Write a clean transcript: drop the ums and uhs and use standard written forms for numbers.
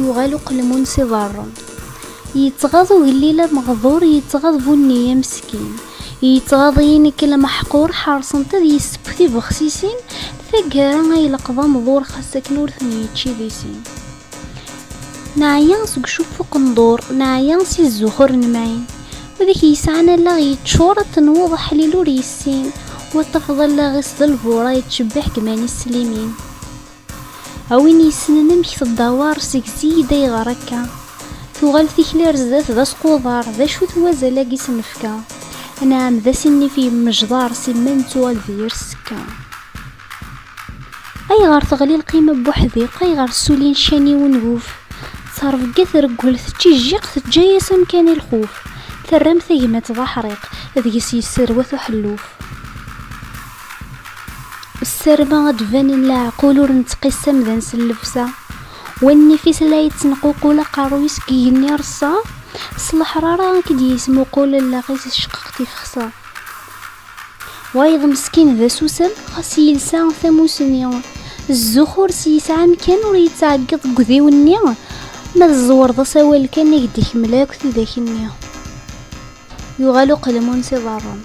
يغالو قلمون صغارون يتغاض الليلة مغذور يتغاض بنية مسكين يتغاض ينك المحقور حارسن تذ يسبثي بخسيسين ثقارا غي لقضا مضور خاصك نور ثنيتشي ديسين نعيان سق شوفو قنضور نعيان سي الزخور نمعين وذيك يسعنا لا يتشورة تنوض حليلو ريسين وتفضل لا غيس البورا يتشبح كمان السليمين اوين يسنن مكت الدوار سك زيدا يغركا تغال ثيكلي رزات ذا سقوضار ذا شو ثوازا لاقي سنفكا نعم ذا سني في مجدار سمان توال ذير السكا اي غار تغلي القيمة بوحدي اي غار سولين شاني ونقوف صارف قثر قول تجيق تجايا سمكاني الخوف ثرم ثيمة ضحريق ذي سيسر وثحلوف السربة غدفان لا عقول ورنتقسم ذا نسلفسا والنفيس لا يتنقو قولا قارويس كيني رصا صلح رارا كدي يسمو قولا لا غيس شققتي فخصا وايض مسكين ذا سوسن خاص يلسا ثموسني الزخور سيسعى مكان وريتعقد قذي وني ما الزور ذا سوال كان يديك ملاك ذاك النيا يغالو قلمون صغارون